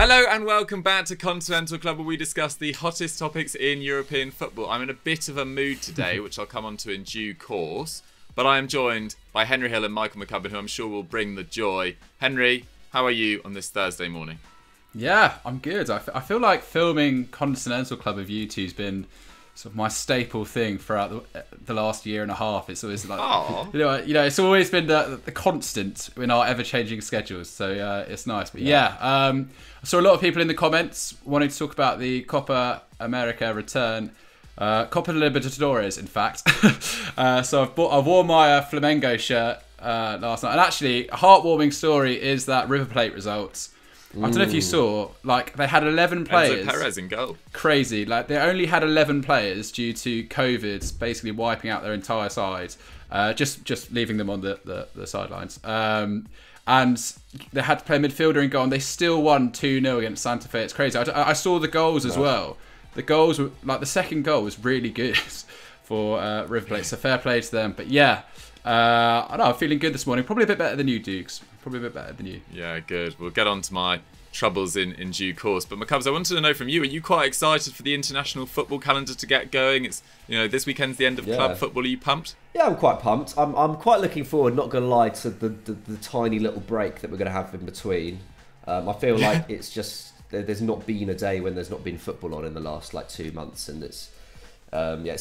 Hello and welcome back to Continental Club, where we discuss the hottest topics in European football. I'm in a bit of a mood today, which I'll come on to in due course. But I am joined by Henry Hill and Michael McCubbin, who I'm sure will bring the joy. Henry, how are you on this Thursday morning? Yeah, I'm good. I feel like filming Continental Club with you two has been sort of my staple thing throughout the last year and a half. It's always like, you know, it's always been the constant in our ever-changing schedules. So it's nice. But yeah, I saw a lot of people in the comments wanting to talk about the Copa America return. Copa Libertadores, in fact. So I've worn my Flamengo shirt last night. And actually, a heartwarming story is that River Plate results. I don't know if you saw, like, they had 11 players. Enzo Perez in goal. Crazy. Like, they only had 11 players due to COVID basically wiping out their entire side, just leaving them on the sidelines. And they had to play midfielder in goal, and they still won 2-0 against Santa Fe. It's crazy. I saw the goals as well. The goals were, like, the second goal was really good for River Plate, so fair play to them. But yeah, I don't know, I'm feeling good this morning. Probably a bit better than you, Dukes. Probably a bit better than you. Yeah, good. We'll get on to my troubles in due course. But McCubbs, I wanted to know from you, are you quite excited for the international football calendar to get going? It's, you know, this weekend's the end of club football. Are you pumped? Yeah, I'm quite pumped. I'm quite looking forward, not going to lie, to the tiny little break that we're going to have in between. I feel like it's just, there's not been a day when there's not been football on in the last, 2 months, and it's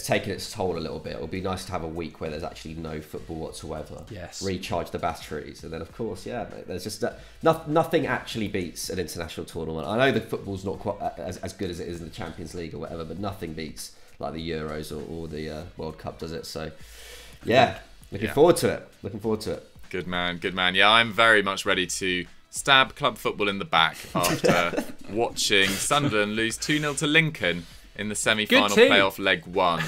taken its toll a little bit. It'll be nice to have a week where there's actually no football whatsoever. Yes. Recharge the batteries, and then of course, there's just nothing actually beats an international tournament. I know the football's not quite as good as it is in the Champions League or whatever, but nothing beats like the Euros or the World Cup, does it? So, looking forward to it. Looking forward to it. Good man, good man. Yeah, I'm very much ready to stab club football in the back after watching Sunderland lose 2-0 to Lincoln in the semi-final playoff leg 1.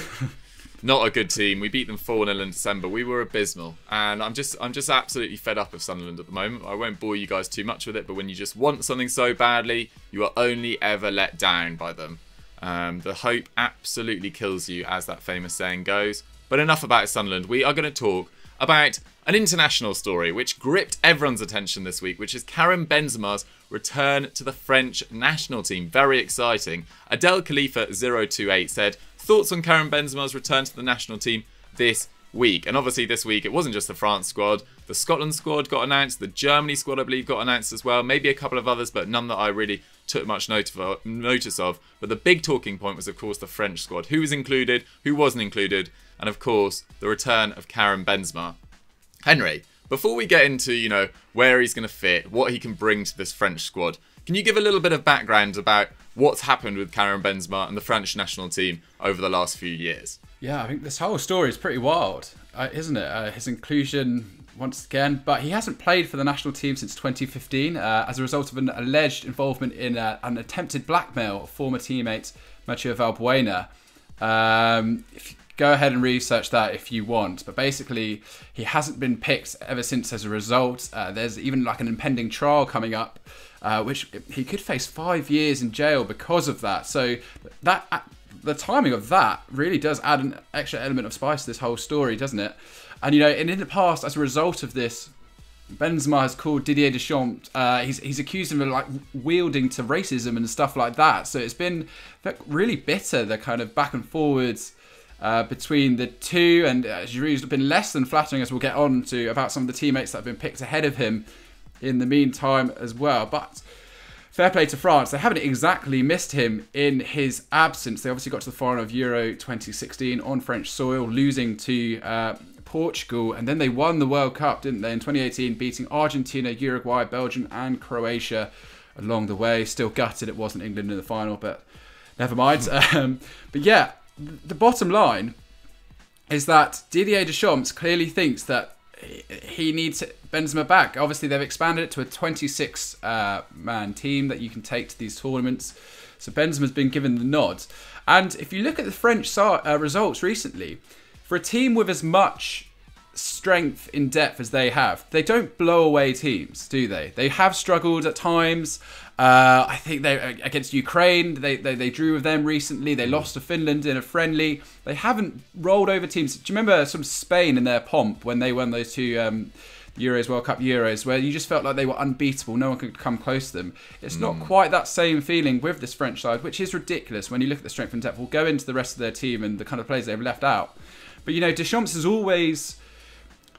Not a good team. We beat them 4-0 in December. We were abysmal. And I'm just absolutely fed up of Sunderland at the moment. I won't bore you guys too much with it, but when you just want something so badly, you are only ever let down by them. The hope absolutely kills you, as that famous saying goes. But enough about Sunderland. We are going to talk about an international story which gripped everyone's attention this week, which is Karim Benzema's return to the French national team. Very exciting. Adel Khalifa 028 said, thoughts on Karim Benzema's return to the national team this week. And obviously this week it wasn't just the France squad. The Scotland squad got announced. The Germany squad, I believe, got announced as well. Maybe a couple of others, but none that I really took much notice of. But the big talking point was, of course, the French squad. Who was included, who wasn't included, and of course, the return of Karim Benzema. Henry, before we get into, you know, where he's going to fit, what he can bring to this French squad, can you give a little bit of background about what's happened with Karim Benzema and the French national team over the last few years? Yeah, I think this whole story is pretty wild, isn't it? His inclusion once again, but he hasn't played for the national team since 2015 as a result of an alleged involvement in an attempted blackmail of former teammate Mathieu Valbuena. Go ahead and research that if you want. But basically, he hasn't been picked ever since as a result. There's even like an impending trial coming up, which he could face 5 years in jail because of that. So that the timing of that really does add an extra element of spice to this whole story, doesn't it? And, you know, in the past, as a result of this, Benzema has called Didier Deschamps, he's accused him of like wielding to racism and stuff like that. So it's been really bitter, the kind of back and forwards between the two, and Giroud's been less than flattering, as we'll get on to, about some of the teammates that have been picked ahead of him in the meantime as well. But fair play to France. They haven't exactly missed him in his absence. They obviously got to the final of Euro 2016 on French soil, losing to Portugal, and then they won the World Cup, didn't they, in 2018, beating Argentina, Uruguay, Belgium and Croatia along the way. Still gutted it wasn't England in the final, but never mind. But yeah, the bottom line is that Didier Deschamps clearly thinks that he needs Benzema back. Obviously, they've expanded it to a 26-man team that you can take to these tournaments. So Benzema's been given the nod. And if you look at the French results recently, for a team with as much strength in depth as they have, they don't blow away teams, do they? They have struggled at times. I think they against Ukraine, they drew with them recently. They lost to Finland in a friendly. They haven't rolled over teams. Do you remember sort of Spain in their pomp when they won those two Euros, World Cup Euros, where you just felt like they were unbeatable. No one could come close to them. It's not quite that same feeling with this French side, which is ridiculous when you look at the strength and depth. We'll go into the rest of their team and the kind of players they've left out. But, Deschamps is always...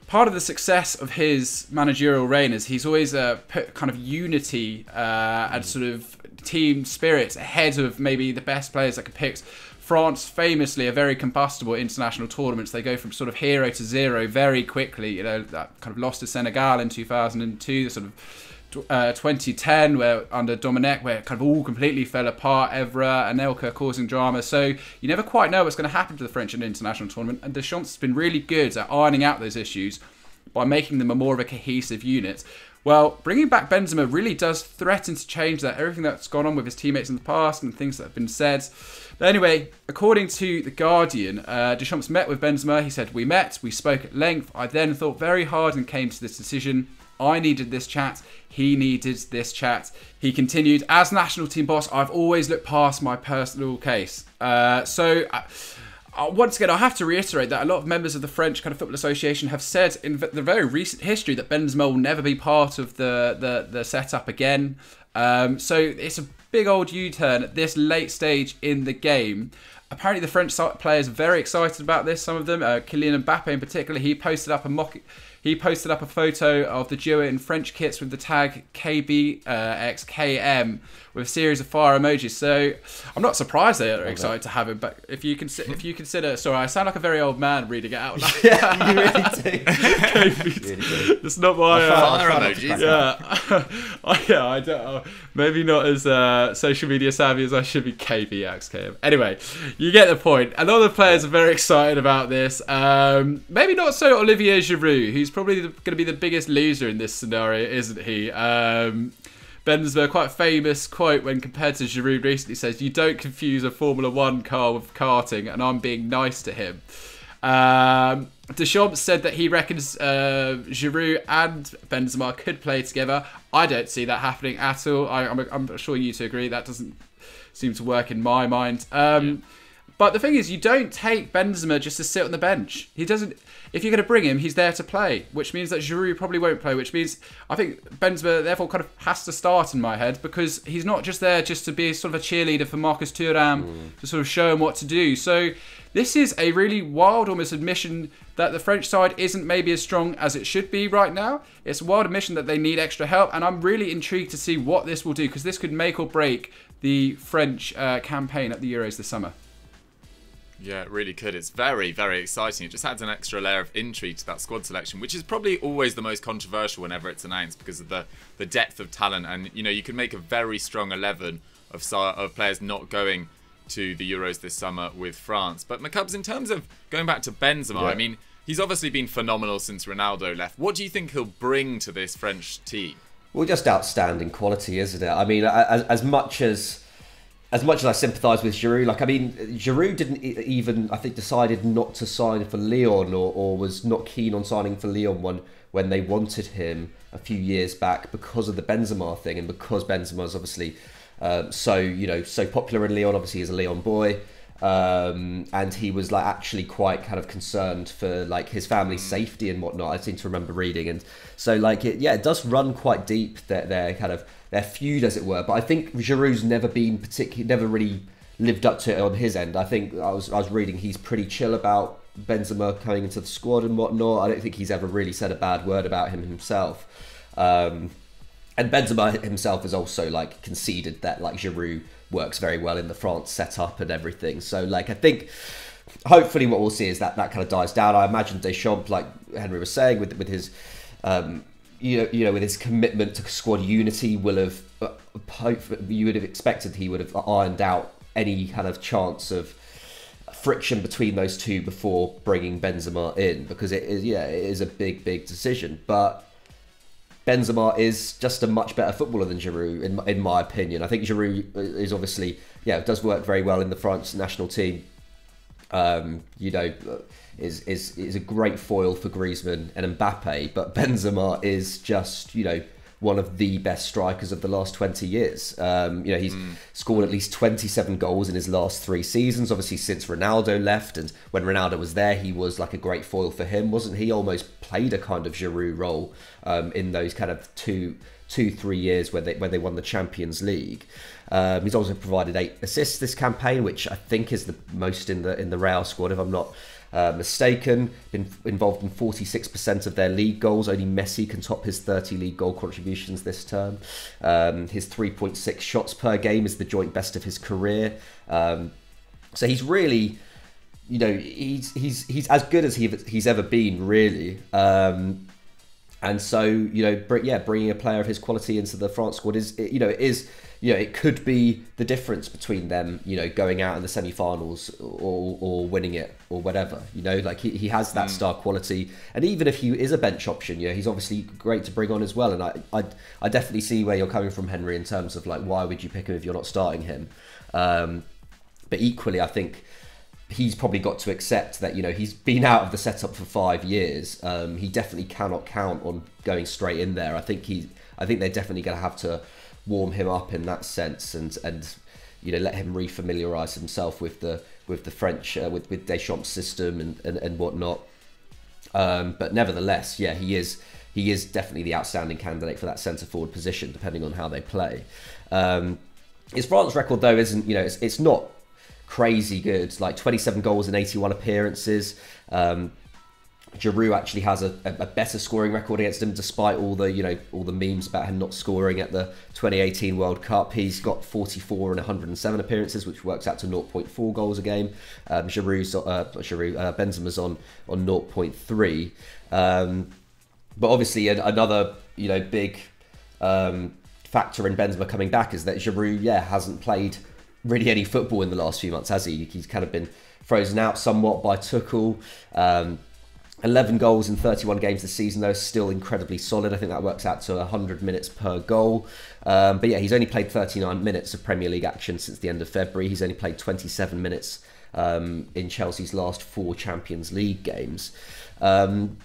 Part of the success of his managerial reign is he's always put kind of unity and sort of team spirit ahead of maybe the best players that could pick. France famously are very combustible at international tournaments. They go from sort of hero to zero very quickly. That kind of lost to Senegal in 2002, sort of 2010 where under Domenech, where it kind of all completely fell apart, Evra and Anelka causing drama. So you never quite know what's going to happen to the French in an international tournament, and Deschamps has been really good at ironing out those issues by making them a more of a cohesive unit. Well, bringing back Benzema really does threaten to change that. Everything that's gone on with his teammates in the past and things that have been said. But anyway, according to The Guardian, Deschamps met with Benzema. He said, "We met, we spoke at length. I then thought very hard and came to this decision. I needed this chat. He needed this chat." He continued, "As national team boss, I've always looked past my personal case." Once again, I have to reiterate that a lot of members of the French kind of Football Association have said in the very recent history that Benzema will never be part of the setup again. So it's a big old U-turn at this late stage in the game. Apparently, the French players are very excited about this. Some of them, Kylian Mbappe in particular, he posted up a photo of the duo in French kits with the tag KBXKM with a series of fire emojis. So I'm not surprised they are excited to have him. But if you consider, sorry, I sound like a very old man reading it out loud. Yeah, you really do. It's not my fire emojis. Yeah, I don't. Maybe not as social media savvy as I should be. KBXKM. Anyway, you get the point. A lot of the players are very excited about this. Maybe not so Olivier Giroud, who's probably going to be the biggest loser in this scenario, isn't he? Benzema, quite famous quote when compared to Giroud recently, says, "You don't confuse a Formula 1 car with karting, and I'm being nice to him." Deschamps said that he reckons Giroud and Benzema could play together. I don't see that happening at all. I'm sure you two agree. That doesn't seem to work in my mind. But the thing is, you don't take Benzema just to sit on the bench. He doesn't. If you're going to bring him, he's there to play, which means that Giroud probably won't play, which means I think Benzema therefore kind of has to start in my head, because he's not just there just to be sort of a cheerleader for Marcus Thuram to sort of show him what to do. So this is a really wild almost admission that the French side isn't maybe as strong as it should be right now. It's a wild admission that they need extra help, and I'm really intrigued to see what this will do, because this could make or break the French campaign at the Euros this summer. Yeah, it really could. It's very, very exciting. It just adds an extra layer of intrigue to that squad selection, which is probably always the most controversial whenever it's announced, because of the depth of talent. And, you could make a very strong 11 of players not going to the Euros this summer with France. But McCubbs, in terms of going back to Benzema, I mean, he's obviously been phenomenal since Ronaldo left. What do you think he'll bring to this French team? Well, just outstanding quality, isn't it? I mean, as much as I sympathise with Giroud, Giroud didn't even, I think, decided not to sign for Lyon or was not keen on signing for Lyon when they wanted him a few years back because of the Benzema thing, and because Benzema's obviously so popular in Lyon. Obviously, he's a Lyon boy, and he was actually quite kind of concerned for his family's safety and whatnot. I seem to remember reading, and so it does run quite deep. Their feud, as it were. But I think Giroud's never really lived up to it on his end. I think I was reading he's pretty chill about Benzema coming into the squad and whatnot. I don't think he's ever really said a bad word about him himself. And Benzema himself has also conceded that Giroud works very well in the France setup and everything. So I think hopefully what we'll see is that kind of dies down. I imagine Deschamps, like Henry was saying, with his with his commitment to squad unity, will have you would have expected he would have ironed out any kind of chance of friction between those two before bringing Benzema in, because it is a big decision. But Benzema is just a much better footballer than Giroud, in my opinion. I think Giroud is obviously does work very well in the France national team. Is a great foil for Griezmann and Mbappe, but Benzema is just one of the best strikers of the last 20 years. He's scored at least 27 goals in his last 3 seasons, obviously since Ronaldo left, and when Ronaldo was there, he was like a great foil for him, wasn't he? Almost played a kind of Giroud role in those kind of 2-3 years where they won the Champions League. He's also provided 8 assists this campaign, which I think is the most in the Real squad, if I'm not mistaken. Been involved in 46% of their league goals. Only Messi can top his 30 league goal contributions this term. His 3.6 shots per game is the joint best of his career. So he's really, he's as good as he's ever been, really. And so, bringing a player of his quality into the France squad it could be the difference between them, going out in the semi-finals or winning it or whatever. He has that star quality, and even if he is a bench option, he's obviously great to bring on as well. And I definitely see where you're coming from, Henry, in terms of like, why would you pick him if you're not starting him? But equally, I think he's probably got to accept that he's been out of the setup for 5 years. He definitely cannot count on going straight in there. I think they're definitely going to have to warm him up in that sense, and let him refamiliarise himself with the French with Deschamps' system and whatnot. But nevertheless, he is definitely the outstanding candidate for that centre forward position, depending on how they play. His France record though isn't it's not crazy good, like 27 goals in 81 appearances. Giroud actually has a better scoring record against him, despite all the memes about him not scoring at the 2018 World Cup. He's got 44 and 107 appearances, which works out to 0.4 goals a game. Benzema's on 0.3. But obviously another big factor in Benzema coming back is that Giroud hasn't played really any football in the last few months, has he? He's kind of been frozen out somewhat by Tuchel. 11 goals in 31 games this season, though, is still incredibly solid. I think that works out to 100 minutes per goal. But he's only played 39 minutes of Premier League action since the end of February. He's only played 27 minutes in Chelsea's last 4 Champions League games. I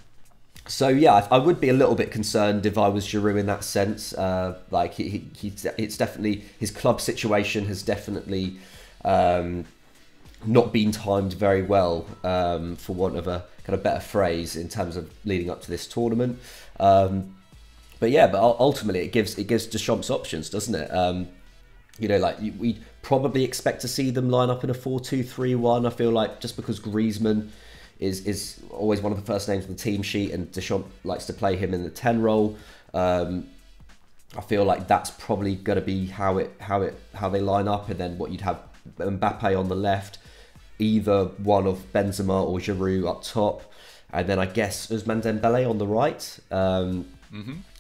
would be a little bit concerned if I was Giroud in that sense. It's definitely, his club situation has definitely not been timed very well, for want of a kind of better phrase, in terms of leading up to this tournament. But ultimately it gives Deschamps options, doesn't it? We probably expect to see them line up in a 4-2-3-1. I feel like just because Griezmann is always one of the first names on the team sheet, and Deschamps likes to play him in the 10 role. I feel like that's probably going to be how they line up, and then what you'd have Mbappe on the left, either one of Benzema or Giroud up top, and then I guess Ousmane Dembele on the right.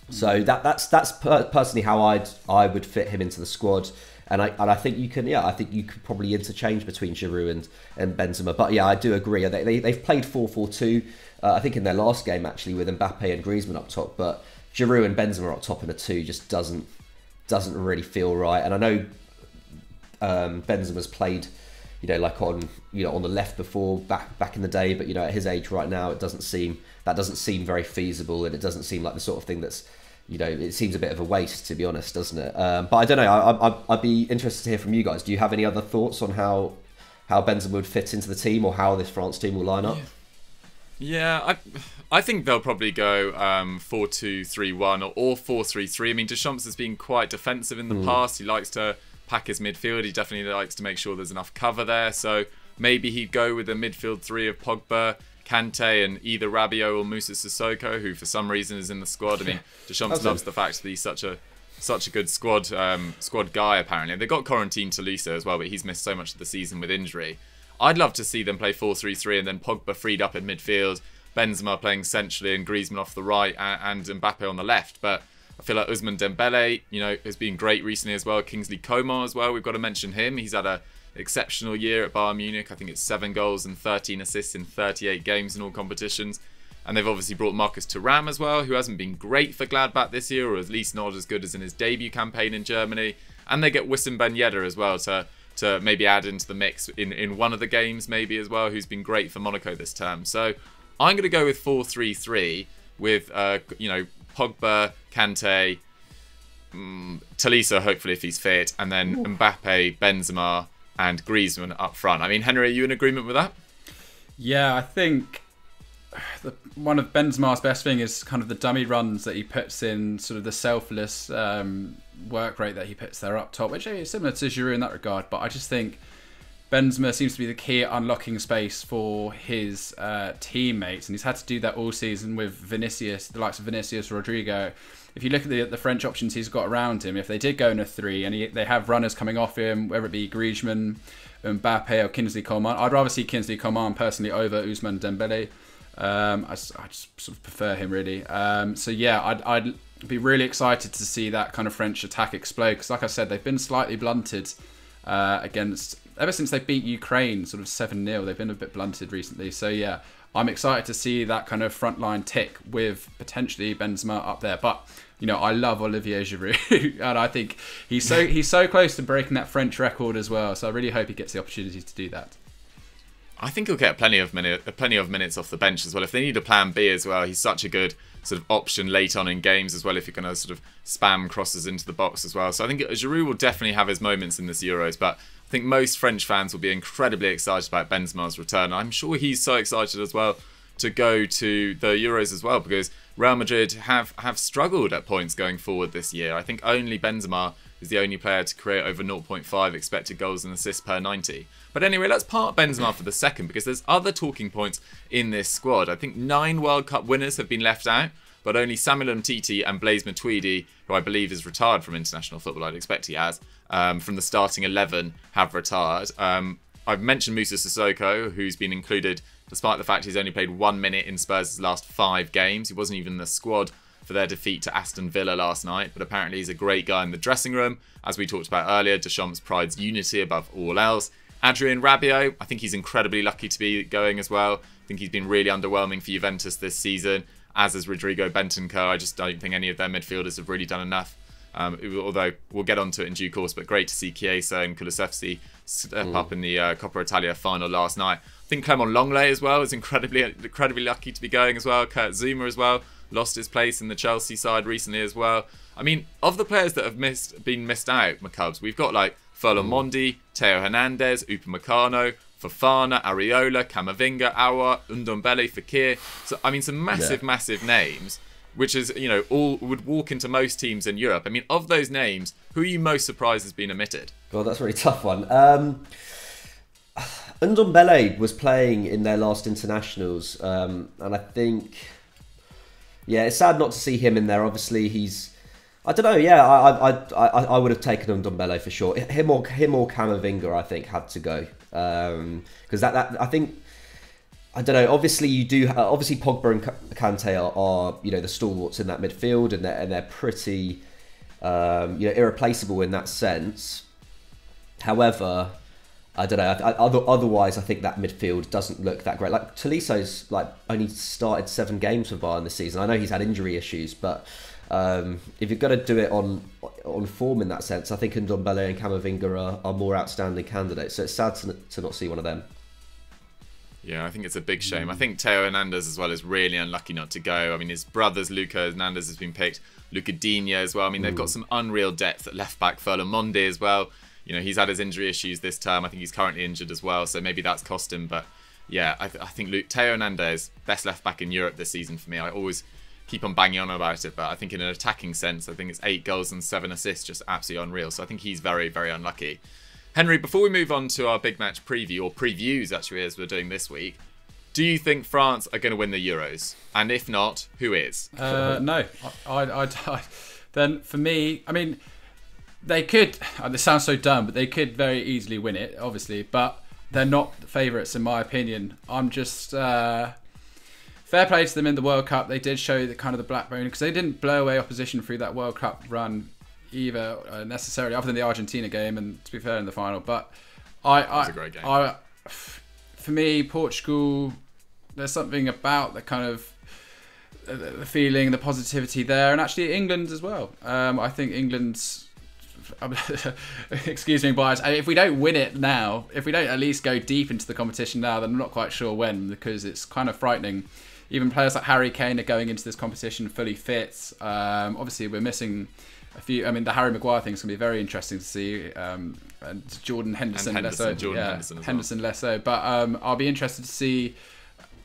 So that's personally how I would fit him into the squad. And I think you could probably interchange between Giroud and Benzema. But I do agree. They've played 4-4-2, I think in their last game actually, with Mbappe and Griezmann up top. But Giroud and Benzema up top in a 2 just doesn't really feel right. And I know Benzema's played, on the left before back in the day. But at his age right now, that doesn't seem very feasible, and it doesn't seem like the sort of thing that's. It seems a bit of a waste, to be honest, doesn't it? But I don't know. I'd be interested to hear from you guys. Do you have any other thoughts on how Benzema would fit into the team, or how this France team will line up? Yeah, I think they'll probably go 4-2-3-1 or 4-3-3. I mean, Deschamps has been quite defensive in the past. He likes to pack his midfield. He definitely likes to make sure there's enough cover there. So maybe he'd go with a midfield 3 of Pogba, Kante, and either Rabiot or Moussa Sissoko, who for some reason is in the squad. I mean, Deschamps loves the fact that he's such a good squad guy, apparently. They got Corentin Tolisso as well, but he's missed so much of the season with injury. I'd love to see them play 4-3-3 and then Pogba freed up in midfield, Benzema playing centrally and Griezmann off the right, and Mbappe on the left. But I feel like Ousmane Dembele, has been great recently as well. Kingsley Coman as well, we've got to mention him. He's had a exceptional year at Bayern Munich. I think it's 7 goals and 13 assists in 38 games in all competitions. And they've obviously brought Marcus Thuram as well, who hasn't been great for Gladbach this year, or at least not as good as in his debut campaign in Germany. And they get Wissam Ben Yedder as well to maybe add into the mix in one of the games maybe as well, who's been great for Monaco this term. So I'm going to go with 4-3-3 with Pogba, Kante, Tolisso, hopefully, if he's fit, and then Mbappe, Benzema, and Griezmann up front. I mean, Henry, are you in agreement with that? Yeah, I think one of Benzema's best thing is kind of the dummy runs that he puts in, sort of the selfless work rate that he puts there up top, which is similar to Giroud in that regard. But I just think Benzema seems to be the key at unlocking space for his teammates, and he's had to do that all season with Vinicius, the likes of Vinicius, Rodrigo. If you look at the French options he's got around him, if they did go in a 3 and they have runners coming off him, whether it be Griezmann, Mbappe or Kingsley Coman, I'd rather see Kingsley Coman personally over Ousmane Dembele. I just sort of prefer him really. So yeah, I'd be really excited to see that kind of French attack explode, because like I said, they've been slightly blunted ever since they beat Ukraine sort of 7-0. They've been a bit blunted recently. So yeah, I'm excited to see that kind of frontline tick with potentially Benzema up there. But you know, I love Olivier Giroud, and I think he's so close to breaking that French record as well. So I really hope he gets the opportunity to do that. I think he'll get plenty of minutes off the bench as well. If they need a plan B as well, he's such a good sort of option late on in games as well, if you're going to sort of spam crosses into the box as well. So I think Giroud will definitely have his moments in this Euros, but I think most French fans will be incredibly excited about Benzema's return. I'm sure he's so excited as well to go to the Euros as well, because Real Madrid have struggled at points going forward this year. I think only Benzema is the only player to create over 0.5 expected goals and assists per 90. But anyway, let's park Benzema for the second, because there's other talking points in this squad. I think 9 World Cup winners have been left out, but only Samuel Umtiti and Blaise Matuidi, who I believe is retired from international football, I'd expect he has, from the starting 11 have retired. I've mentioned Moussa Sissoko, who's been included despite the fact he's only played 1 minute in Spurs' last 5 games. He wasn't even in the squad for their defeat to Aston Villa last night, but apparently he's a great guy in the dressing room. As we talked about earlier, Deschamps prides unity above all else. Adrien Rabiot, I think he's incredibly lucky to be going as well. I think he's been really underwhelming for Juventus this season, as is Rodrigo Bentancur. I just don't think any of their midfielders have really done enough. Although we'll get onto it in due course, but great to see Chiesa and Kulusevski step up in the Coppa Italia final last night. I think Clement Lenglet as well is incredibly lucky to be going as well. Kurt Zouma as well lost his place in the Chelsea side recently as well. I mean, of the players that have been missed out, McCubs, we've got like Ferland Mendy, Theo Hernandez, Upamecano, Fofana, Areola, Camavinga, Aouar, Ndombele, Fekir. So I mean, some massive names, which is, you know, all would walk into most teams in Europe. I mean, of those names, who are you most surprised has been omitted? God, that's a really tough one. Ndombele was playing in their last internationals, and I think, yeah, it's sad not to see him in there. Obviously, he's, I don't know. Yeah, I would have taken Ndombele for sure. Him or Camavinga, I think, had to go, because that I think. I don't know. Obviously, obviously Pogba and Kante are you know, the stalwarts in that midfield, and they're pretty you know, irreplaceable in that sense. However, I don't know. Otherwise, I think that midfield doesn't look that great. Like Tolisso's like only started 7 games for Bayern this season. I know he's had injury issues, but if you're going to do it on form in that sense, I think Ndombele and Camavinga are more outstanding candidates. So it's sad to not see one of them. Yeah, I think it's a big shame. I think Theo Hernandez as well is really unlucky not to go. I mean, his brothers, Luca Hernandez, has been picked. Luca Digne as well. I mean, they've got some unreal depth at left back. Ferland Mendy as well. You know, he's had his injury issues this term. I think he's currently injured as well, so maybe that's cost him. But yeah, I think Theo Hernandez, best left back in Europe this season for me. I always keep on banging on about it, but I think in an attacking sense, I think it's 8 goals and 7 assists, just absolutely unreal. So I think he's very, very unlucky. Henry, before we move on to our big match preview, or previews actually, as we're doing this week, do you think France are going to win the Euros? And if not, who is? No. Then for me, I mean, they could, this sounds so dumb, but they could very easily win it, obviously, but they're not the favourites in my opinion. I'm just, fair play to them in the World Cup. They did show the kind of the backbone, because they didn't blow away opposition through that World Cup run either, necessarily, other than the Argentina game, and to be fair, in the final. But it was a great game. For me, Portugal, there's something about the kind of the feeling, the positivity there, and actually England as well. I think England's, excuse me, bias. If we don't win it now, if we don't at least go deep into the competition now, then I'm not quite sure when, because it's kind of frightening. Even players like Harry Kane are going into this competition fully fit. Obviously, we're missing I mean, the Harry Maguire thing is going to be very interesting to see. And Jordan Henderson, Henderson less so. But I'll be interested to see.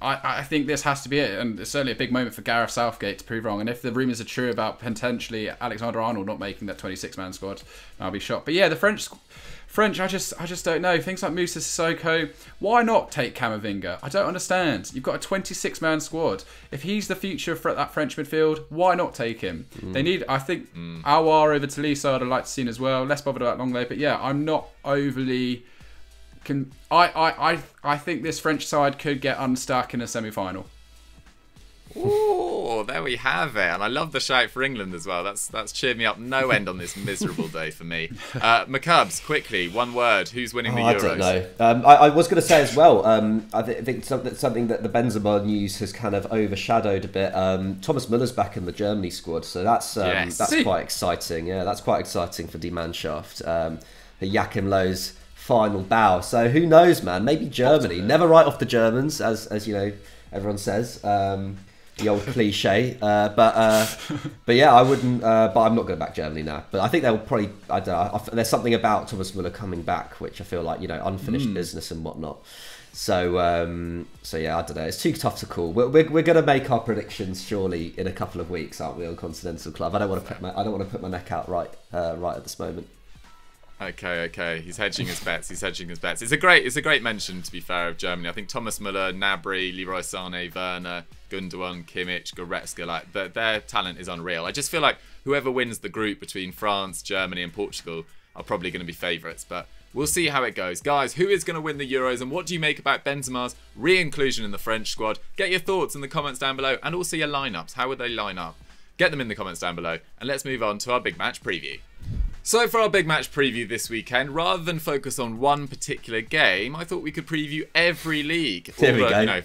I think this has to be it, and it's certainly a big moment for Gareth Southgate to prove wrong. And if the rumours are true about potentially Alexander-Arnold not making that 26-man squad, I'll be shocked. But yeah, the French, I just don't know. Things like Moussa Sissoko, why not take Camavinga? I don't understand. You've got a 26-man squad. If he's the future of that French midfield, why not take him? They need, I think, Aouar over Tolisso I'd like to see as well. Less bothered about Longley, but yeah, I'm not overly. I think this French side could get unstuck in a semi-final. Oh, there we have it. And I love the shout for England as well. That's cheered me up no end on this miserable day for me. McCubs, quickly, one word. Who's winning the Euros? I don't know. I was going to say as well, I think something that the Benzema news has kind of overshadowed a bit. Thomas Muller's back in the Germany squad, so that's quite exciting. Yeah, that's quite exciting for Die Mannschaft. Joachim Löw's final bow. So who knows, man? Maybe Germany. Never write off the Germans, as you know, everyone says. The old cliche. But yeah, I wouldn't. But I'm not going to back Germany now. But I think they'll probably. I don't know. There's something about Thomas Muller coming back, which I feel like, you know, unfinished business and whatnot. So yeah, I don't know. It's too tough to call. We're going to make our predictions surely in a couple of weeks, aren't we, on Continental Club? I don't want to put my neck out right at this moment. Okay. He's hedging his bets. It's a great mention, to be fair, of Germany. I think Thomas Müller, Gnabry, Leroy Sané, Werner, Gundogan, Kimmich, Goretzka, like their talent is unreal. I just feel like whoever wins the group between France, Germany and Portugal are probably going to be favourites, but we'll see how it goes. Guys, who is going to win the Euros, and what do you make about Benzema's re-inclusion in the French squad? Get your thoughts in the comments down below, and also your lineups. How would they line up? Get them in the comments down below, and let's move on to our big match preview. So for our big match preview this weekend, rather than focus on one particular game, I thought we could preview every league. There we go. You know,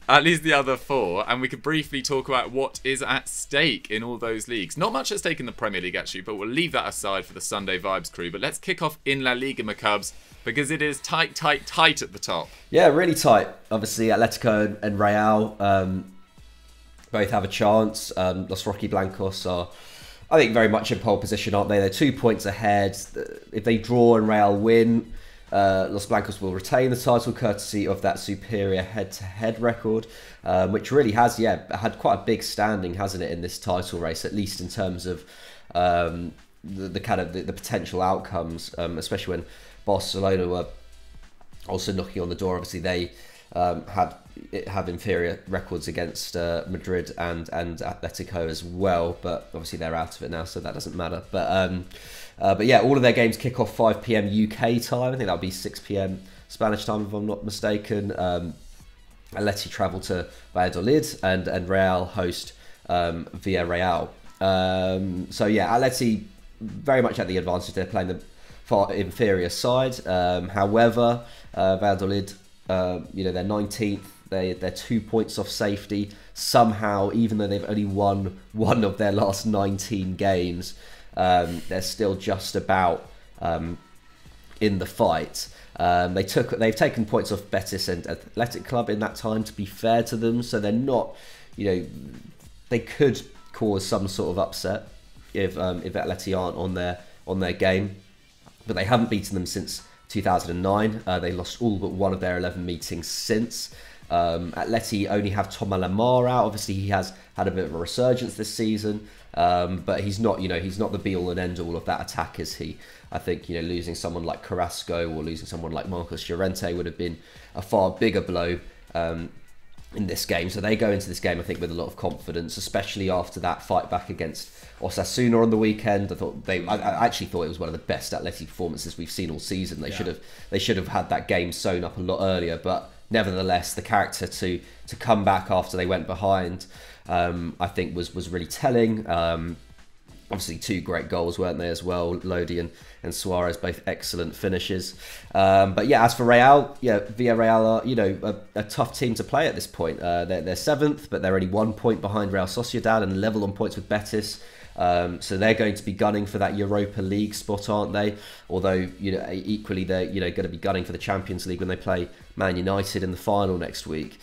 at least the other four, and we could briefly talk about what is at stake in all those leagues. Not much at stake in the Premier League, actually, but we'll leave that aside for the Sunday Vibes crew. But let's kick off in La Liga, McCubs, because it is tight at the top. Yeah, really tight. Obviously, Atletico and Real both have a chance. Los Rojiblancos are, I think, very much in pole position, aren't they? They're 2 points ahead. If they draw and Real win, Los Blancos will retain the title courtesy of that superior head-to-head record, which really has, had quite a big standing, hasn't it, in this title race, at least in terms of the kind of the potential outcomes, especially when Barcelona were also knocking on the door. Obviously, they have inferior records against Madrid and Atletico as well, but obviously they're out of it now, so that doesn't matter. But yeah, all of their games kick off 5 PM UK time. I think that'll be 6 PM Spanish time, if I'm not mistaken. Atleti travel to Valladolid and Real host Villarreal. So yeah, Atleti very much at the advantage. They're playing the far inferior side. However, Valladolid, they're 19th. They're 2 points off safety. Somehow, even though they've only won one of their last 19 games, they're still just about in the fight. They've taken points off Betis and Athletic Club in that time, to be fair to them. So they're not, they could cause some sort of upset if Atleti aren't on their game, but they haven't beaten them since 2009. They lost all but one of their 11 meetings since. Atleti only have Thomas Lemar out. Obviously, he has had a bit of a resurgence this season, but he's not the be-all and end-all of that attack, is he? I think, losing someone like Carrasco or losing someone like Marcos Llorente would have been a far bigger blow in this game. So they go into this game, I think, with a lot of confidence, especially after that fight back against Osasuna on the weekend. I actually thought it was one of the best Atleti performances we've seen all season. They should have had that game sewn up a lot earlier, but nevertheless, the character to come back after they went behind, I think was really telling. Obviously, 2 great goals, weren't they, as well? Lodi and Suarez, both excellent finishes. But yeah, as for Real, Villarreal are a tough team to play at this point. They're 7th, but they're only 1 point behind Real Sociedad and level on points with Betis. So they're going to be gunning for that Europa League spot, aren't they? Although, equally they're going to be gunning for the Champions League when they play Man United in the final next week.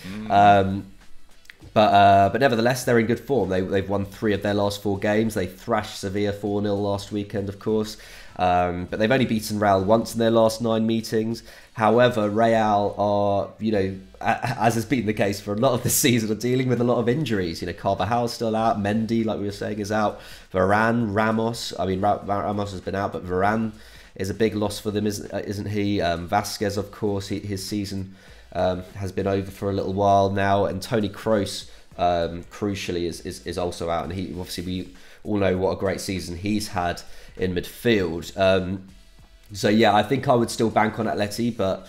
But nevertheless, they're in good form. They've won 3 of their last 4 games. They thrashed Sevilla 4-0 last weekend, of course. But they've only beaten Real once in their last 9 meetings. However, Real are, as has been the case for a lot of the season, are dealing with a lot of injuries. Carvajal's still out. Mendy, like we were saying, is out. Varane, Ramos. I mean, Ramos has been out, but Varane is a big loss for them, isn't he? Vasquez, of course, his season has been over for a little while now. And Toni Kroos, crucially, is also out. And he, obviously, we all know what a great season he's had in midfield. So yeah, I think I would still bank on Atleti, but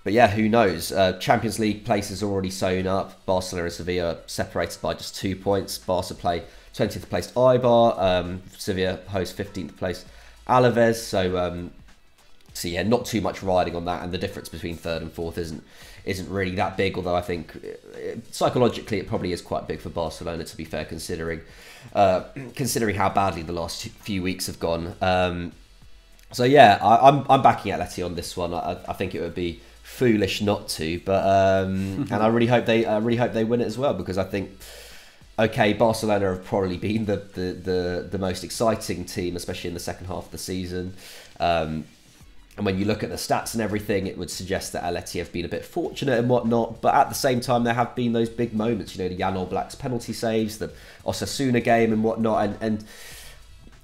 yeah, who knows? Champions League places are already sewn up. Barcelona and Sevilla separated by just 2 points. Barca play 20th placed Eibar. Sevilla host 15th place Alaves. So yeah, not too much riding on that, and the difference between 3rd and 4th isn't really that big. Although I think psychologically it probably is quite big for Barcelona, to be fair, considering how badly the last few weeks have gone. So yeah, I'm backing Atleti on this one. I think it would be foolish not to, but and I really hope they win it as well, because I think, okay, Barcelona have probably been the most exciting team, especially in the second half of the season. And when you look at the stats and everything, it would suggest that Atleti have been a bit fortunate and whatnot. But at the same time, there have been those big moments, the Jan Oblak's penalty saves, the Osasuna game and whatnot. And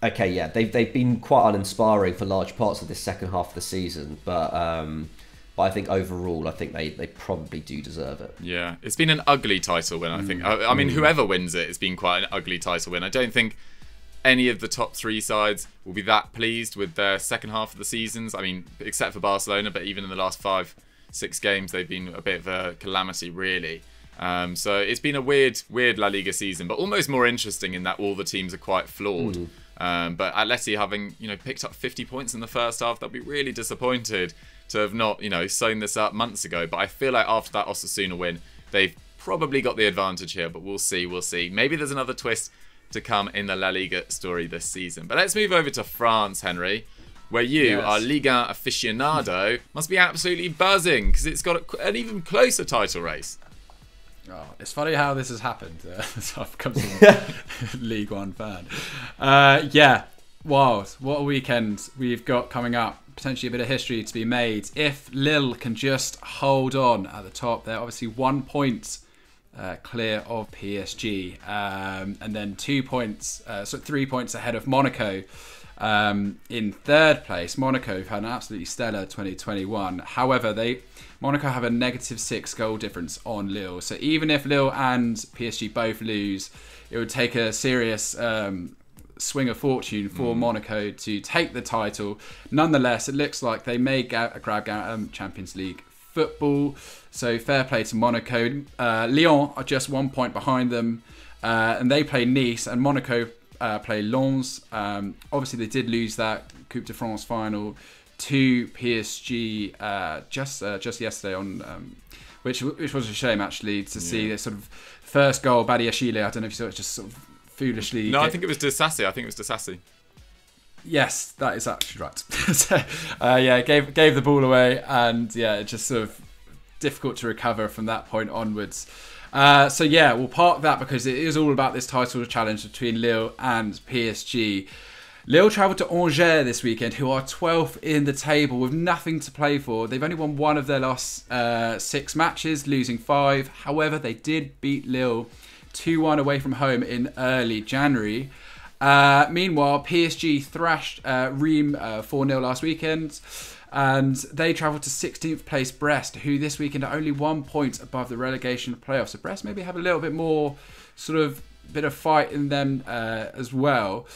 okay, yeah, they've been quite uninspiring for large parts of this second half of the season. But I think overall, I think they probably do deserve it. Yeah, it's been an ugly title win, I think. I mean, whoever wins it, it's been quite an ugly title win. I don't think any of the top 3 sides will be that pleased with their second half of the seasons. I mean, except for Barcelona, but even in the last 5-6 games, they've been a bit of a calamity, really. So it's been a weird La Liga season, but almost more interesting in that all the teams are quite flawed. But Atleti having picked up 50 points in the first half, they'll be really disappointed to have not sewn this up months ago. But I feel like after that Osasuna win, they've probably got the advantage here. But we'll see. Maybe there's another twist to come in the La Liga story this season. But let's move over to France, Henry, where you, our Liga aficionado, must be absolutely buzzing because it's got an even closer title race. Oh, it's funny how this has happened. So I've come to League One fan. Yeah, wild. What a weekend we've got coming up. Potentially a bit of history to be made. If Lille can just hold on at the top, they're obviously 1 point clear of PSG. And then 2 points, 3 points ahead of Monaco. In 3rd place, Monaco have had an absolutely stellar 2021. However, Monaco have a -6 goal difference on Lille. So even if Lille and PSG both lose, it would take a serious swing of fortune for Monaco to take the title. Nonetheless, it looks like they may grab Champions League football. So fair play to Monaco. Lyon are just 1 point behind them, and they play Nice, and Monaco play Lens. Obviously, they did lose that Coupe de France final to PSG just yesterday on, which was a shame actually to see this sort of first goal. Badiashile, I don't know if you saw it, just sort of foolishly. No, I think it was Disassi. Yes, that is actually right. So, yeah, gave the ball away, and yeah, it's just sort of difficult to recover from that point onwards. So yeah, we'll park that because it is all about this title challenge between Lille and PSG. Lille travelled to Angers this weekend, who are 12th in the table with nothing to play for. They've only won 1 of their last 6 matches, losing 5. However, they did beat Lille 2-1 away from home in early January. Meanwhile, PSG thrashed Reims 4-0 last weekend. And they travelled to 16th place Brest, who this weekend are only 1 point above the relegation playoffs. So Brest maybe have a little bit more sort of bit of fight in them as well.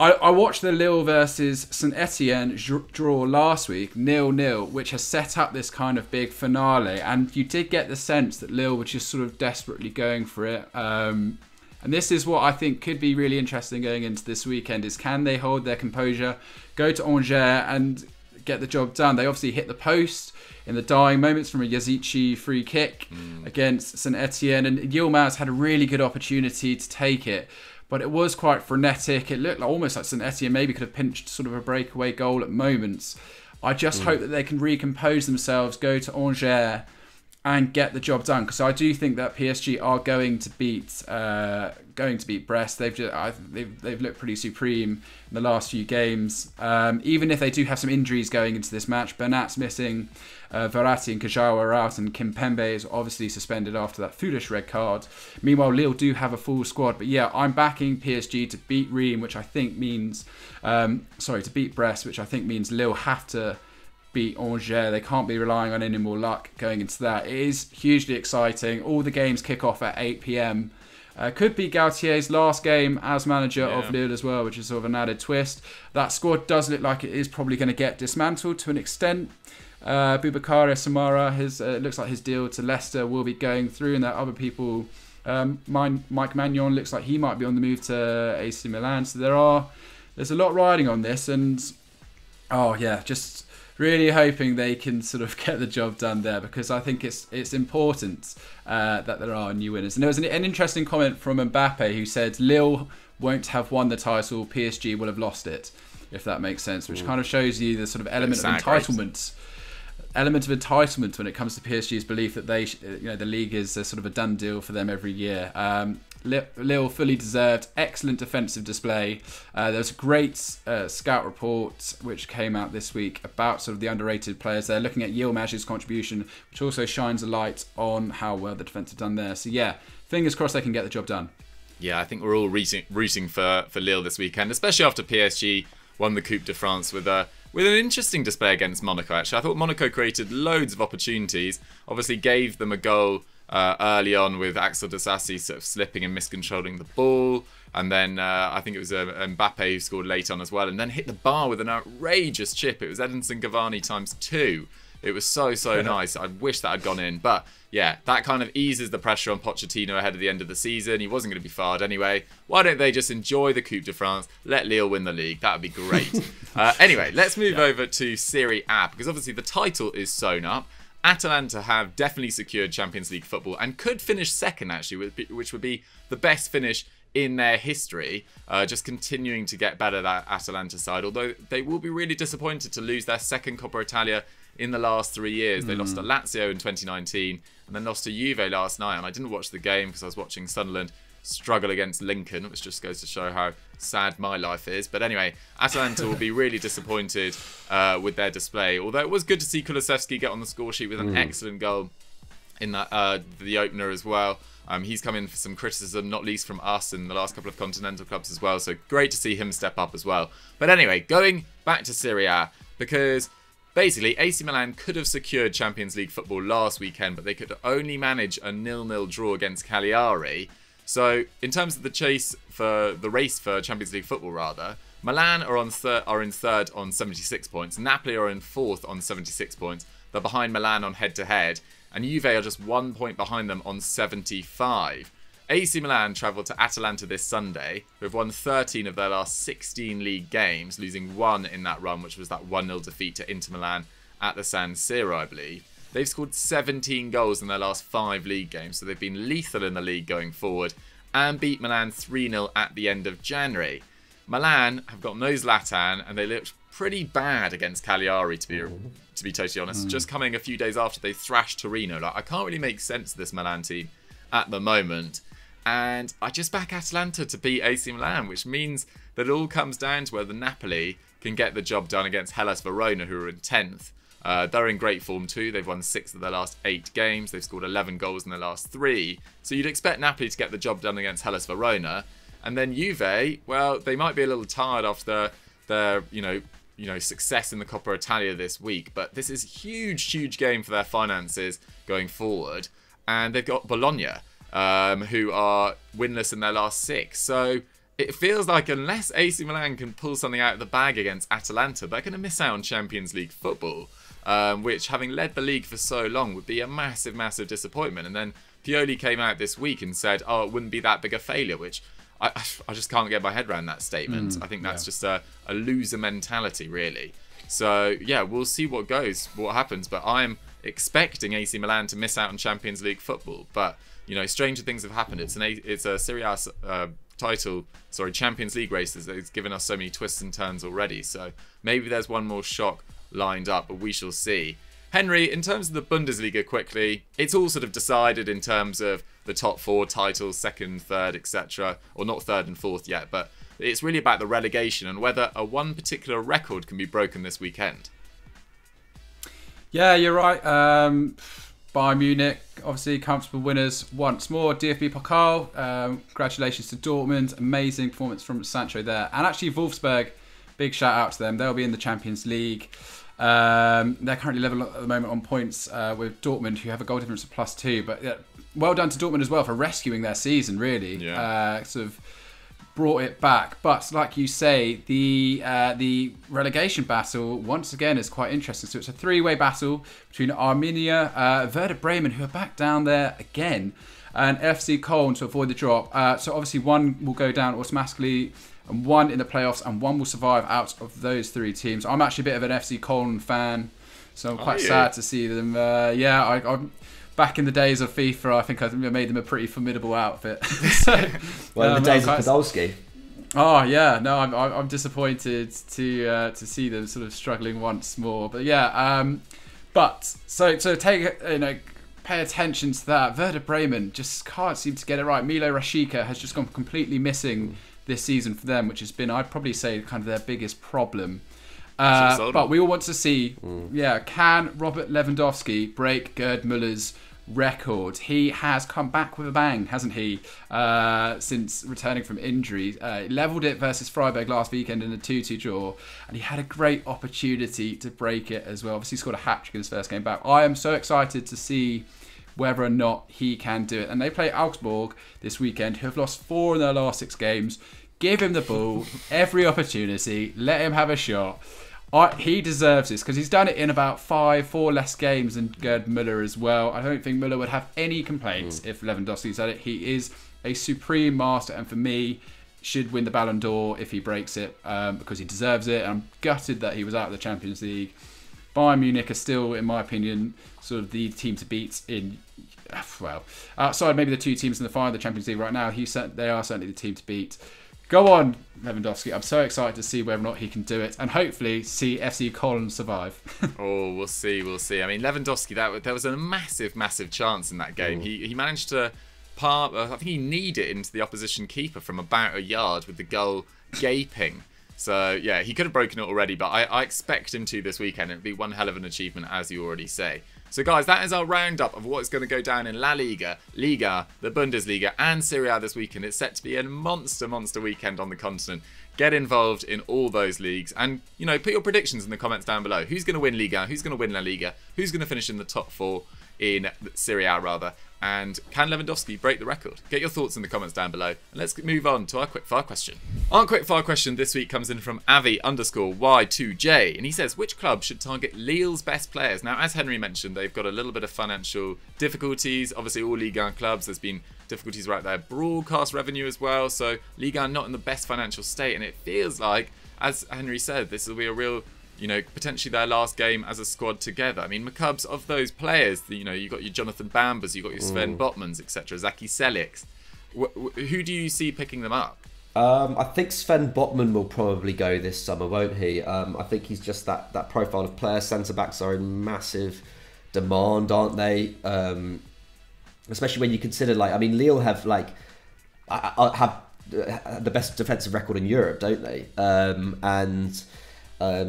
I watched the Lille versus St Etienne draw last week, 0-0, which has set up this kind of big finale. And you did get the sense that Lille were just sort of desperately going for it. And this is what I think could be really interesting going into this weekend, is can they hold their composure, go to Angers and get the job done. They obviously hit the post in the dying moments from a Yazici free kick against St Etienne, and Yilmaz had a really good opportunity to take it, but it was quite frenetic. It looked like almost like St Etienne maybe could have pinched sort of a breakaway goal at moments. I just hope that they can recompose themselves, go to Angers and get the job done, because I do think that PSG are going to beat Brest. They've looked pretty supreme in the last few games. Even if they do have some injuries going into this match, Bernat's missing, Verratti and Kajawa are out, and Kimpembe is obviously suspended after that foolish red card. Meanwhile, Lille do have a full squad, but yeah, I'm backing PSG to beat Reims, which I think means to beat Brest, which I think means Lille have to beat Angers. They can't be relying on any more luck going into that. It is hugely exciting. All the games kick off at 8 p.m. Could be Galtier's last game as manager of Lille as well, which is sort of an added twist. That squad does look like it is probably going to get dismantled to an extent. Boubacar Samara, looks like his deal to Leicester will be going through, and that other people, Mike Magnon looks like he might be on the move to AC Milan. So there's a lot riding on this, and just really hoping they can sort of get the job done there, because I think it's important that there are new winners. And there was an interesting comment from Mbappe, who said Lille won't have won the title, PSG will have lost it, if that makes sense, which kind of shows you the sort of element of entitlement when it comes to PSG's belief that the league is a sort of a done deal for them every year. Lille fully deserved, excellent defensive display. There was a great scout report which came out this week about sort of the underrated players there, looking at Yilmaz's contribution, which also shines a light on how well the defence have done there. So yeah, fingers crossed they can get the job done. Yeah, I think we're all rooting for Lille this weekend, especially after PSG won the Coupe de France with an interesting display against Monaco. Actually, I thought Monaco created loads of opportunities, obviously gave them a goal early on with Axel Disasi sort of slipping and miscontrolling the ball, and then I think it was Mbappe who scored late on as well, and then hit the bar with an outrageous chip. It was Edinson Cavani ×2. It was so nice. I wish that had gone in, but yeah, that kind of eases the pressure on Pochettino ahead of the end of the season. He wasn't going to be fired anyway. Why don't they just enjoy the Coupe de France, let Lille win the league? That would be great. Anyway, let's move over to Serie A, because obviously the title is sewn up. Atalanta have definitely secured Champions League football and could finish second, actually, which would be the best finish in their history. Just continuing to get better, that Atalanta side, although they will be really disappointed to lose their second Coppa Italia in the last 3 years. They lost to Lazio in 2019 and then lost to Juve last night, and I didn't watch the game because I was watching Sunderland struggle against Lincoln, which just goes to show how sad my life is. But anyway, Atalanta will be really disappointed with their display, although it was good to see Kulusevski get on the score sheet with an excellent goal in that the opener as well. He's come in for some criticism, not least from us and the last couple of continental clubs as well, so great to see him step up as well. But anyway, going back to Serie A, because basically AC Milan could have secured Champions League football last weekend, but they could only manage a 0-0 draw against Cagliari. So in terms of the race for Champions League football, rather, Milan are in third on 76 points. Napoli are in fourth on 76 points. They're behind Milan on head-to-head. And Juve are just 1 point behind them on 75. AC Milan travel to Atalanta this Sunday, who have won 13 of their last 16 league games, losing 1 in that run, which was that 1-0 defeat to Inter Milan at the San Siro, I believe. They've scored 17 goals in their last 5 league games, so they've been lethal in the league going forward, and beat Milan 3-0 at the end of January. Milan have got no Zlatan, and they looked pretty bad against Cagliari, to be totally honest. Just coming a few days after they thrashed Torino. I can't really make sense of this Milan team at the moment. And I just back Atalanta to beat AC Milan, which means that it all comes down to whether Napoli can get the job done against Hellas Verona, who are in 10th. They're in great form too. They've won 6 of their last 8 games. They've scored 11 goals in their last 3. So you'd expect Napoli to get the job done against Hellas Verona. And then Juve, well, they might be a little tired after their success in the Coppa Italia this week. But this is a huge game for their finances going forward. And they've got Bologna, who are winless in their last 6. So it feels like unless AC Milan can pull something out of the bag against Atalanta, they're going to miss out on Champions League football. Which, having led the league for so long, would be a massive disappointment. And then Pioli came out this week and said, oh, it wouldn't be that big a failure, which I just can't get my head around that statement. I think that's just a loser mentality, really. So, yeah, we'll see what happens. But I'm expecting AC Milan to miss out on Champions League football. But, stranger things have happened. It's a Serie A Champions League race. It's given us so many twists and turns already. So maybe there's one more shock lined up, but we shall see. Henry, in terms of the Bundesliga quickly, it's all sort of decided in terms of the top 4 titles, second, third, etc. Or not third and fourth yet, but it's really about the relegation and whether one particular record can be broken this weekend. Yeah, you're right. Bayern Munich, obviously comfortable winners once more. DFB Pokal, congratulations to Dortmund. Amazing performance from Sancho there. And actually Wolfsburg, big shout out to them. They'll be in the Champions League. They're currently level at the moment on points with Dortmund, who have a goal difference of +2. But yeah, well done to Dortmund as well for rescuing their season, really. Yeah. Sort of brought it back. But like you say, the relegation battle once again is quite interesting. So it's a 3-way battle between Arminia, Werder Bremen, who are back down there again, and FC Köln to avoid the drop. So obviously one will go down automatically, and one in the playoffs, and one will survive out of those 3 teams. I'm actually a bit of an FC Köln fan, so I'm quite sad to see them. I'm back in the days of FIFA, I think I made them a pretty formidable outfit. Well, in the days of Podolski. Oh yeah, no, I'm disappointed to see them sort of struggling once more. But yeah, so take pay attention to that. Werder Bremen just can't seem to get it right. Milo Rashica has just gone completely missing this season for them, which has been, I'd probably say, kind of their biggest problem. But we all want to see, can Robert Lewandowski break Gerd Muller's record? He has come back with a bang, hasn't he, since returning from injury. Levelled it versus Freiburg last weekend in a 2-2 draw, and he had a great opportunity to break it as well. Obviously scored a hat-trick in his first game back. I am so excited to see whether or not he can do it. And they play Augsburg this weekend, who have lost 4 in their last 6 games. Give him the ball, every opportunity, let him have a shot. He deserves this because he's done it in about 4 less games than Gerd Müller as well. I don't think Müller would have any complaints if Lewandowski's done it. He is a supreme master, and for me, should win the Ballon d'Or if he breaks it, because he deserves it. I'm gutted that he was out of the Champions League. Bayern Munich are still, in my opinion, sort of the team to beat in, well, outside maybe the 2 teams in the final of the Champions League right now, they are certainly the team to beat. Go on, Lewandowski. I'm so excited to see whether or not he can do it, and hopefully see FC Köln survive. Oh, we'll see. I mean, Lewandowski, there was a massive chance in that game. He managed to I think he kneed it into the opposition keeper from about a yard with the goal gaping. So, yeah, he could have broken it already, but I expect him to this weekend. It'd be one hell of an achievement, as you already say. So, guys, that is our roundup of what's going to go down in La Liga, Liga, the Bundesliga, and Serie A this weekend. It's set to be a monster weekend on the continent. Get involved in all those leagues and, put your predictions in the comments down below. Who's going to win Liga? Who's going to win La Liga? Who's going to finish in the top 4 in Serie A, rather? And can Lewandowski break the record? Get your thoughts in the comments down below. And let's move on to our quickfire question. Our quickfire question this week comes in from Avi_Y2J. And he says, which club should target Lille's best players? Now, as Henry mentioned, they've got a little bit of financial difficulties. Obviously, all Ligue 1 clubs, there's been difficulties right there. Broadcast revenue as well. So, Ligue 1 not in the best financial state. And it feels like, as Henry said, this will be a real, potentially their last game as a squad together. I mean, McCubs, of those players, you've got your Jonathan Bambers, you've got your Sven Botmans, etc., Zaki Seliks. Who do you see picking them up? I think Sven Botman will probably go this summer, won't he? I think he's just that profile of player. Centre-backs are in massive demand, aren't they? Especially when you consider, Lille have, have the best defensive record in Europe, don't they?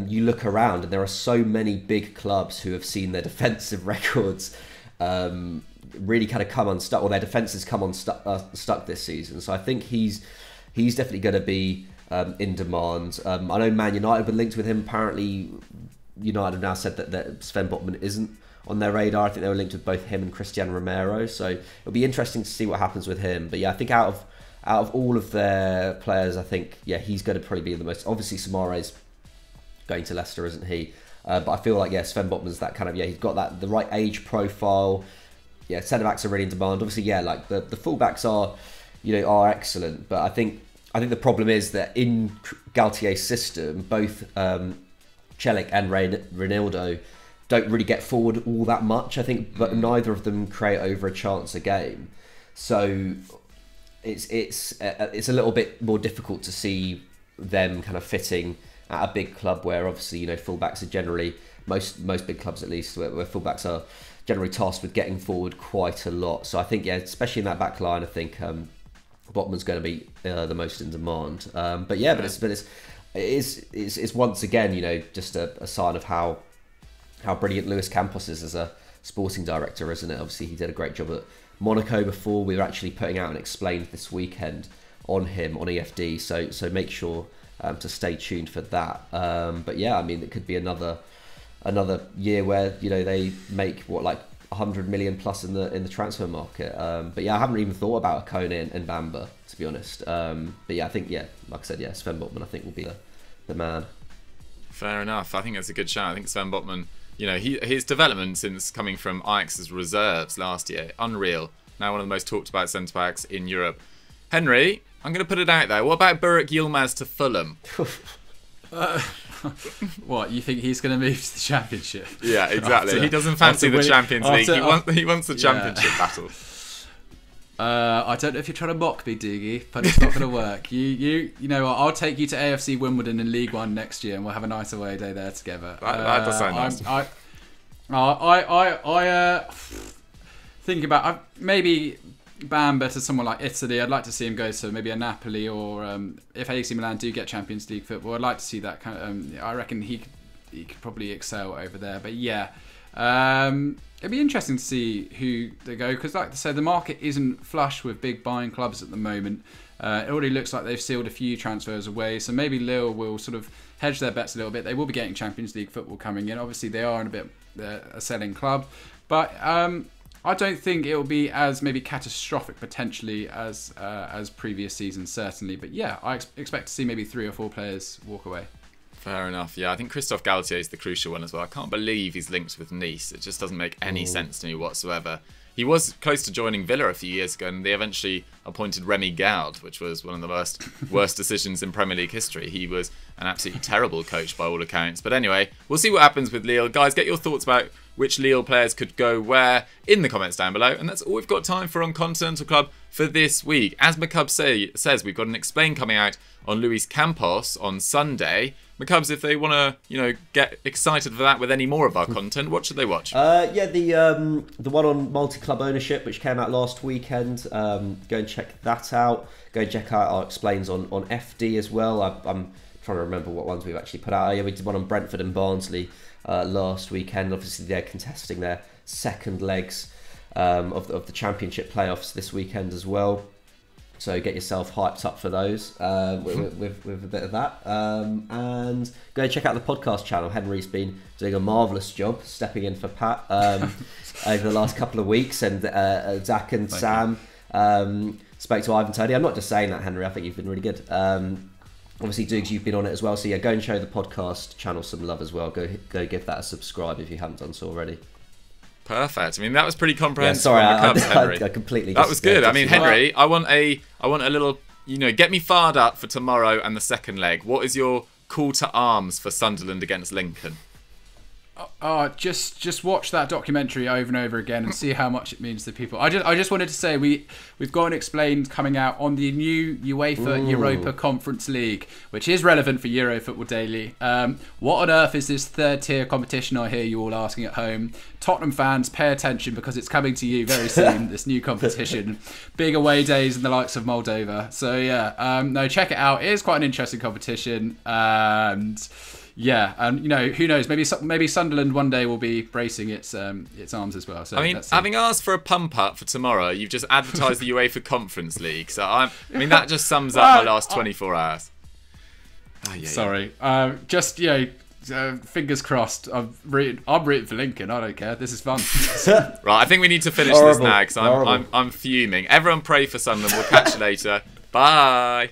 You look around and there are so many big clubs who have seen their defensive records really kind of come unstuck, or their defences come unstuck this season. So I think he's definitely going to be in demand. I know Man United were linked with him. Apparently, United have now said that Sven Botman isn't on their radar. I think they were linked with both him and Cristiano Romero. So it'll be interesting to see what happens with him. But yeah, I think out of all of their players, I think he's going to probably be the most. Obviously, Samare's going to Leicester, isn't he? But I feel like Sven Botman's that kind of he's got the right age profile. Yeah, centre backs are really in demand. Obviously, the full backs are excellent, but I think the problem is that in Galtier's system, both Celik and Ronaldo don't really get forward all that much. I think, but neither of them create over a chance a game. So it's a little bit more difficult to see them kind of fitting at a big club where obviously fullbacks are generally most big clubs at least where fullbacks are generally tasked with getting forward quite a lot. So I think especially in that back line, I think Botman's going to be the most in demand. But it's once again just a sign of how brilliant Luis Campos is as a sporting director, isn't it? Obviously he did a great job at Monaco before. We were actually putting out an Explained this weekend on him on EFD, so make sure to stay tuned for that. But yeah, I mean, it could be another year where they make 100 million plus in the transfer market. But yeah, I haven't even thought about Kone and Bamba, to be honest. But yeah, I think like I said, Sven Botman I think will be the man. Fair enough. I think that's a good shout. I think Sven Botman, his development since coming from Ajax's reserves last year, unreal. Now one of the most talked about centre backs in Europe. Henry, I'm going to put it out there. What about Burak Yilmaz to Fulham? What, you think he's going to move to the Championship? Yeah, exactly. He doesn't fancy the Champions League. He wants the Championship battle. I don't know if you're trying to mock me, Doogie, but it's not going to work. You know what? I'll take you to AFC Wimbledon in League One next year, and we'll have a nice away day there together. That does sound nice. I think about maybe Bamba to someone like Italy. I'd like to see him go to maybe a Napoli, or if AC Milan do get Champions League football, I'd like to see that kind of. I reckon he could probably excel over there. But yeah, it'd be interesting to see who they go, because like I said, the market isn't flush with big buying clubs at the moment. It already looks like they've sealed a few transfers away, so maybe Lille will sort of hedge their bets a little bit. They will be getting Champions League football coming in. Obviously, they are in a bit a selling club, but I don't think it will be as maybe catastrophic potentially as previous seasons, certainly. But yeah, I expect to see maybe 3 or 4 players walk away. Fair enough. Yeah, I think Christophe Galtier is the crucial one as well. I can't believe he's linked with Nice. It just doesn't make any sense to me whatsoever. He was close to joining Villa a few years ago, and they eventually appointed Remy Gard, which was one of the worst decisions in Premier League history. He was an absolutely terrible coach by all accounts. But anyway, we'll see what happens with Lille. Guys, get your thoughts about which Lille players could go where in the comments down below. And that's all we've got time for on Continental Club for this week. As McCubbs says, we've got an Explain coming out on Luis Campos on Sunday. McCubbs, if they want to, get excited for that with any more of our content, what should they watch? The one on multi-club ownership, which came out last weekend. Go and check that out. Go and check out our Explains on FD as well. I'm trying to remember what ones we've actually put out. Yeah, we did one on Brentford and Barnsley last weekend. Obviously, they're contesting their second legs of the Championship playoffs this weekend as well. So get yourself hyped up for those with a bit of that. And go check out the podcast channel. Henry's been doing a marvellous job stepping in for Pat over the last couple of weeks. And Zach and Sam spoke to Ivan Toney. I'm not just saying that, Henry. I think you've been really good. Obviously, Dukes, you've been on it as well. So yeah, go and show the podcast channel some love as well. Go give that a subscribe if you haven't done so already. Perfect. I mean, that was pretty comprehensive. Yeah, sorry, I completely. That was good. I mean, Henry, I want a little, get me fired up for tomorrow and the second leg. What is your call to arms for Sunderland against Lincoln? Just watch that documentary over and over again and see how much it means to people. I just wanted to say we've got an Explained coming out on the new UEFA Europa Conference League, which is relevant for Euro Football Daily. What on earth is this third tier competition? I hear you all asking at home. Tottenham fans, pay attention because it's coming to you very soon. This new competition, big away days in the likes of Moldova. So yeah, no, check it out. It is quite an interesting competition. Yeah, and who knows? Maybe Sunderland one day will be bracing its arms as well. So I mean, having asked for a pump up for tomorrow, you've just advertised the UEFA Conference League. So I mean, that just sums up my last 24 hours. Sorry, just fingers crossed. I'm rooting for Lincoln. I don't care. This is fun. Right, I think we need to finish this now because I'm fuming. Everyone pray for Sunderland. We'll catch you later. Bye.